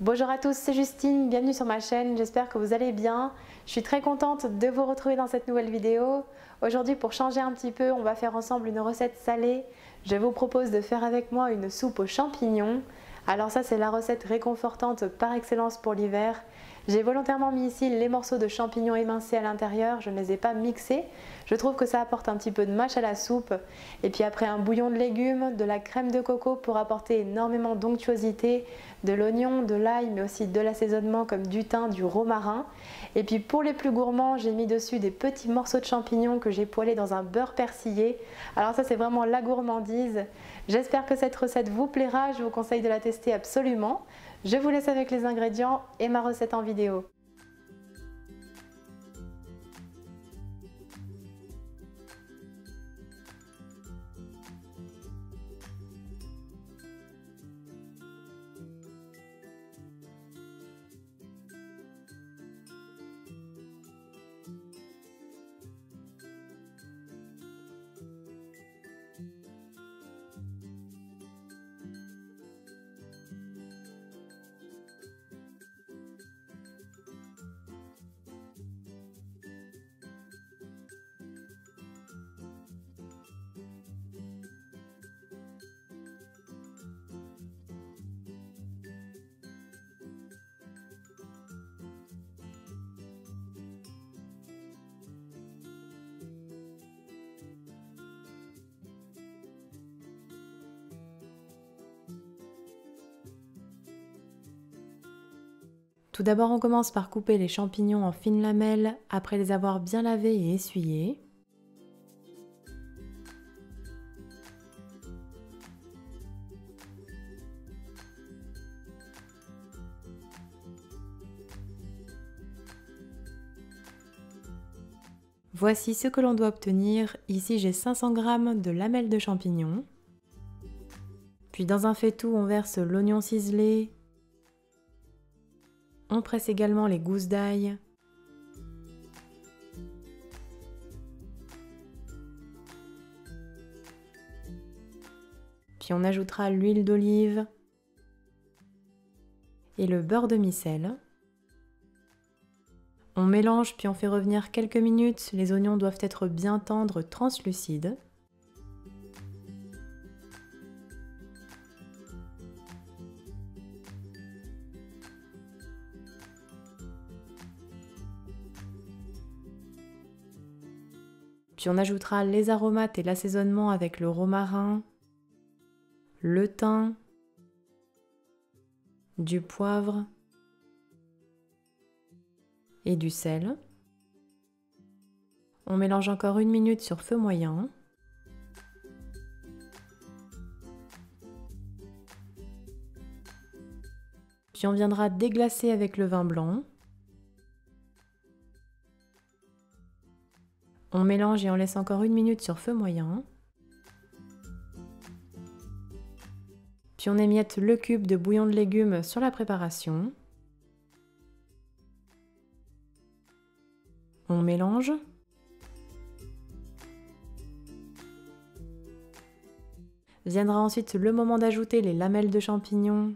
Bonjour à tous, c'est Justine, bienvenue sur ma chaîne, j'espère que vous allez bien. Je suis très contente de vous retrouver dans cette nouvelle vidéo. Aujourd'hui, pour changer un petit peu, on va faire ensemble une recette salée. Je vous propose de faire avec moi une soupe aux champignons. Alors ça, c'est la recette réconfortante par excellence pour l'hiver. J'ai volontairement mis ici les morceaux de champignons émincés à l'intérieur, je ne les ai pas mixés. Je trouve que ça apporte un petit peu de mâche à la soupe. Et puis après, un bouillon de légumes, de la crème de coco pour apporter énormément d'onctuosité, de l'oignon, de l'ail, mais aussi de l'assaisonnement comme du thym, du romarin. Et puis pour les plus gourmands, j'ai mis dessus des petits morceaux de champignons que j'ai poêlés dans un beurre persillé. Alors ça, c'est vraiment la gourmandise. J'espère que cette recette vous plaira, je vous conseille de la tester absolument. Je vous laisse avec les ingrédients et ma recette en vidéo. Tout d'abord, on commence par couper les champignons en fines lamelles après les avoir bien lavés et essuyés. Voici ce que l'on doit obtenir. Ici, j'ai 500 g de lamelles de champignons. Puis dans un faitout, on verse l'oignon ciselé. On presse également les gousses d'ail. Puis on ajoutera l'huile d'olive et le beurre de micelle. On mélange puis on fait revenir quelques minutes. Les oignons doivent être bien tendres, translucides. Puis on ajoutera les aromates et l'assaisonnement avec le romarin, le thym, du poivre et du sel. On mélange encore 1 minute sur feu moyen. Puis on viendra déglacer avec le vin blanc. On mélange et on laisse encore 1 minute sur feu moyen. Puis on émiette le cube de bouillon de légumes sur la préparation. On mélange. Viendra ensuite le moment d'ajouter les lamelles de champignons.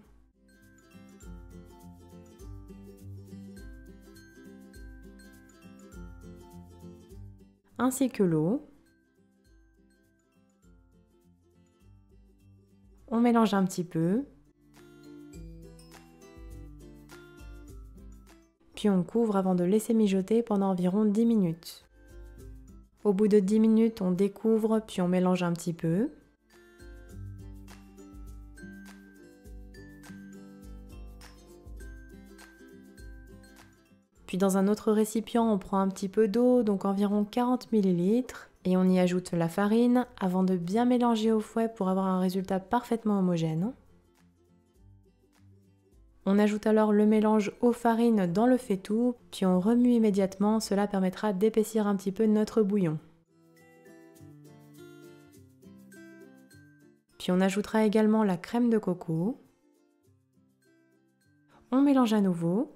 Ainsi que l'eau. On mélange un petit peu. Puis on couvre avant de laisser mijoter pendant environ 10 minutes. Au bout de 10 minutes, on découvre puis on mélange un petit peu. Puis dans un autre récipient, on prend un petit peu d'eau, donc environ 40 ml, et on y ajoute la farine avant de bien mélanger au fouet pour avoir un résultat parfaitement homogène. On ajoute alors le mélange aux farines dans le faitout, puis on remue immédiatement, cela permettra d'épaissir un petit peu notre bouillon. Puis on ajoutera également la crème de coco. On mélange à nouveau.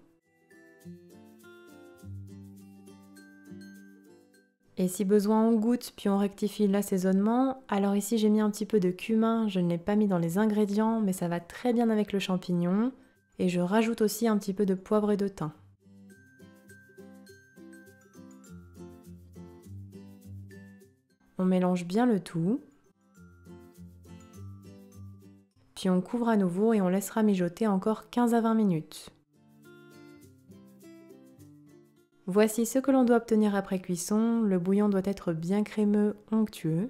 Et si besoin, on goûte, puis on rectifie l'assaisonnement. Alors ici, j'ai mis un petit peu de cumin, je ne l'ai pas mis dans les ingrédients, mais ça va très bien avec le champignon. Et je rajoute aussi un petit peu de poivre et de thym. On mélange bien le tout. Puis on couvre à nouveau et on laissera mijoter encore 15 à 20 minutes. Voici ce que l'on doit obtenir après cuisson. Le bouillon doit être bien crémeux, onctueux.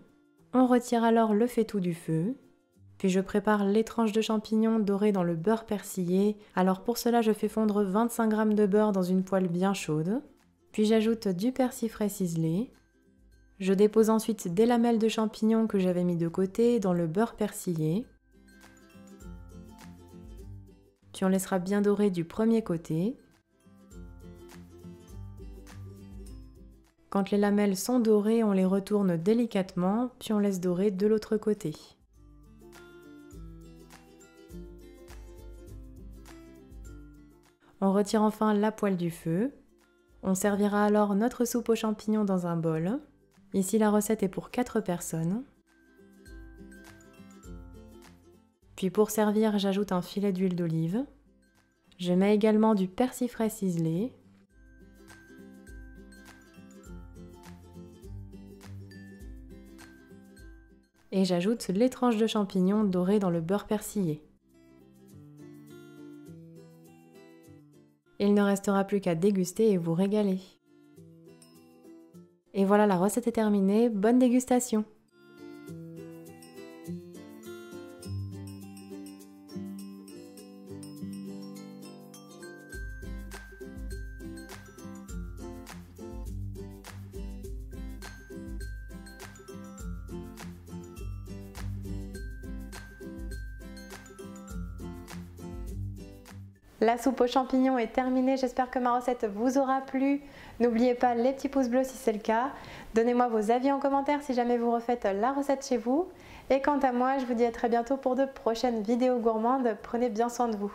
On retire alors le faitout du feu. Puis je prépare les tranches de champignons dorées dans le beurre persillé. Alors pour cela, je fais fondre 25 g de beurre dans une poêle bien chaude. Puis j'ajoute du persil frais ciselé. Je dépose ensuite des lamelles de champignons que j'avais mis de côté dans le beurre persillé. Puis on laissera bien dorer du premier côté. Quand les lamelles sont dorées, on les retourne délicatement, puis on laisse dorer de l'autre côté. On retire enfin la poêle du feu. On servira alors notre soupe aux champignons dans un bol. Ici, la recette est pour 4 personnes. Puis pour servir, j'ajoute un filet d'huile d'olive. Je mets également du persil frais ciselé. Et j'ajoute les tranches de champignons dorées dans le beurre persillé. Il ne restera plus qu'à déguster et vous régaler. Et voilà, la recette est terminée, bonne dégustation! La soupe aux champignons est terminée, j'espère que ma recette vous aura plu. N'oubliez pas les petits pouces bleus si c'est le cas. Donnez-moi vos avis en commentaire si jamais vous refaites la recette chez vous. Et quant à moi, je vous dis à très bientôt pour de prochaines vidéos gourmandes. Prenez bien soin de vous.